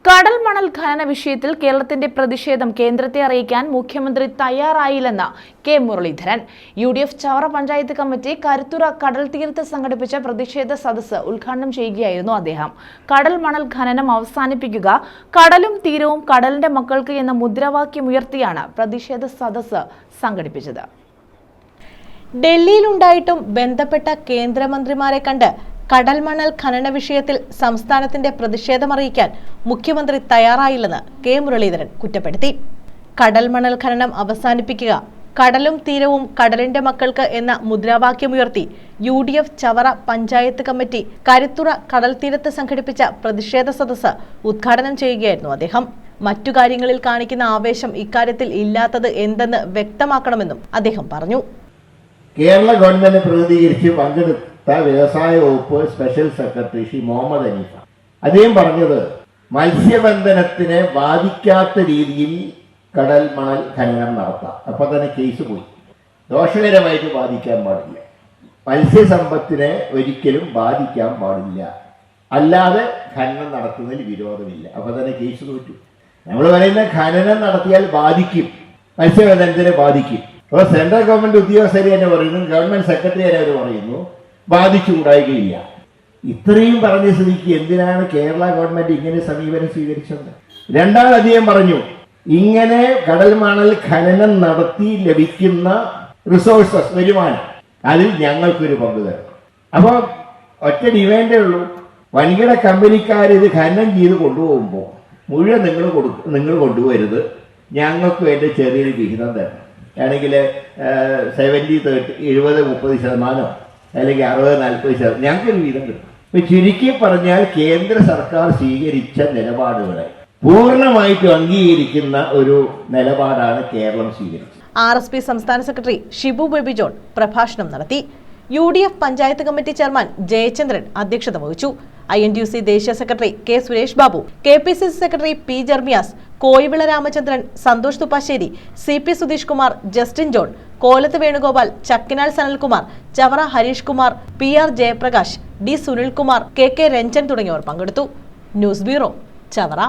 കടൽ മണൽ ഖനന വിഷയത്തിൽ കേരളത്തിന്റെ പ്രതിഷേധം കേന്ദ്രത്തെ അറിയിക്കാൻ മുഖ്യമന്ത്രി തയ്യാറായില്ലെന്ന് K Muraleedharan. UDF Chavara panchayat committee കരുത്തുറ കടൽ തീരത്ത് സംഘടിപ്പിച്ച പ്രതിഷേധ സദസ്സ് ഉദ്ഘാടനം ചെയ്യുകയായിരുന്നു അദ്ദേഹം. കടൽ മണൽ ഖനനം അവസാനിപ്പിക്കുക, കടലും തീരവും കടലിന്റെ മക്കൾക്ക് എന്ന മുദ്രാവാക്യമുയർത്തിയാണ് പ്രതിഷേധ സദസ്സ് സംഘടിപ്പിച്ചത്. ഡൽഹിയിലുണ്ടായിട്ടും ബന്ധപ്പെട്ട കേന്ദ്രമന്ത്രിമാരെ കണ്ട് കടൽ മണൽ ഖനന വിഷയത്തിൽ സംസ്ഥാനത്തിന്റെ പ്രതിഷേധമറിയിക്കാൻ മുഖ്യമന്ത്രി തയ്യാറായില്ലെന്ന് കെ മുരളീധരൻ കുറ്റപ്പെടുത്തി. കടൽ മണൽ ഖനനം അവസാനിപ്പിക്കുക, കടലും തീരവും കടലിന്റെ മക്കൾക്ക് എന്ന മുദ്രാവാക്യമുയർത്തി UDF ചവറ പഞ്ചായത്ത് കമ്മിറ്റി കരുത്തുറ കടൽ തീരത്ത് സംഘടിപ്പിച്ച പ്രതിഷേധ സദസ്സ് ഉദ്ഘാടനം ചെയ്യുകയായിരുന്നു അദ്ദേഹം. മറ്റു കാര്യങ്ങളിൽ കാണിക്കുന്ന ആവേശം ഇക്കാര്യത്തിൽ ഇല്ലാത്തത് എന്തെന്ന് വ്യക്തമാക്കണമെന്നും അദ്ദേഹം പറഞ്ഞു. കേരള ഗവൺമെന്റ് പ്രതിനിധീകരിച്ച് പങ്കെടുത്ത വ്യവസായ വകുപ്പ് സ്പെഷ്യൽ സെക്രട്ടറി ശ്രീ മുഹമ്മദ് ഹനീഫ അദ്ദേഹം പറഞ്ഞത്, മത്സ്യബന്ധനത്തിനെ ബാധിക്കാത്ത രീതിയിൽ കടൽ മണൽ ഖനനം നടത്താം. അപ്പൊ തന്നെ കേസ് പോയി. ദോഷകരമായിട്ട് ബാധിക്കാൻ പാടില്ല, മത്സ്യസമ്പത്തിനെ ഒരിക്കലും ബാധിക്കാൻ പാടില്ല, അല്ലാതെ ഖനനം നടത്തുന്നതിൽ വിരോധമില്ല. അപ്പൊ തന്നെ കേസ് തോറ്റു. നമ്മൾ പറയുന്ന ഖനനം നടത്തിയാൽ ബാധിക്കും, മത്സ്യബന്ധനത്തിനെ ബാധിക്കും. അപ്പോൾ സെൻട്രൽ ഗവൺമെന്റ് ഉദ്യോഗസ്ഥരെ തന്നെ പറയുന്നു, ഗവൺമെന്റ് സെക്രട്ടറി തന്നെ അവർ പറയുന്നു ബാധിച്ചുണ്ടാകുകയില്ല. ഇത്രയും പറഞ്ഞ സ്ഥിതിക്ക് എന്തിനാണ് കേരള ഗവൺമെന്റ് ഇങ്ങനെ സമീപനം സ്വീകരിച്ചത്? രണ്ടാമതധികം പറഞ്ഞു, ഇങ്ങനെ കടൽ മണൽ ഖനനം നടത്തി ലഭിക്കുന്ന റിസോഴ്സസ്, വരുമാനം, അതിൽ ഞങ്ങൾക്കൊരു പങ്ക് തരണം. അപ്പോൾ ഒറ്റ ഡിമാൻഡേ ഉള്ളൂ, വൻകിട കമ്പനിക്കാർ ഇത് ഖനനം ചെയ്ത് കൊണ്ടുപോകുമ്പോൾ മുഴുവൻ നിങ്ങൾ കൊണ്ടുപോകരുത്, ഞങ്ങൾക്ക് വേണ്ടി ചെറിയൊരു വിഹിതം തരണം. ആണെങ്കിൽ 70-30% അല്ലെങ്കിൽ 60-40% ഞങ്ങൾക്കൊരു വീതം കിട്ടും. ഇപ്പൊ ചുരുക്കി പറഞ്ഞാൽ കേന്ദ്ര സർക്കാർ സ്വീകരിച്ച നിലപാടുകളെ പൂർണ്ണമായിട്ടും അംഗീകരിക്കുന്ന ഒരു നിലപാടാണ് കേരളം സ്വീകരിച്ചത്. RSP സംസ്ഥാന സെക്രട്ടറി ഷിബു ബേബി ജോൺ പ്രഭാഷണം നടത്തി. UDF panchayat committee chairman Jayachandran അധ്യക്ഷത വഹിച്ചു. INTUC ദേശീയ secretary K Suresh Babu, KPCC secretary P Jermias, Koyivila Ramachandran, Santhosh Thuppassery, CP Sudheesh Kumar, Justin John, Kolath Venugopal, Chakkinal Sanalkumar, Chavara Harish Kumar, PR Jayaprakash, D Sunilkumar, KK Ranjan തുടങ്ങിയവർ പങ്കെടുത്തു. News bureau, Chavara.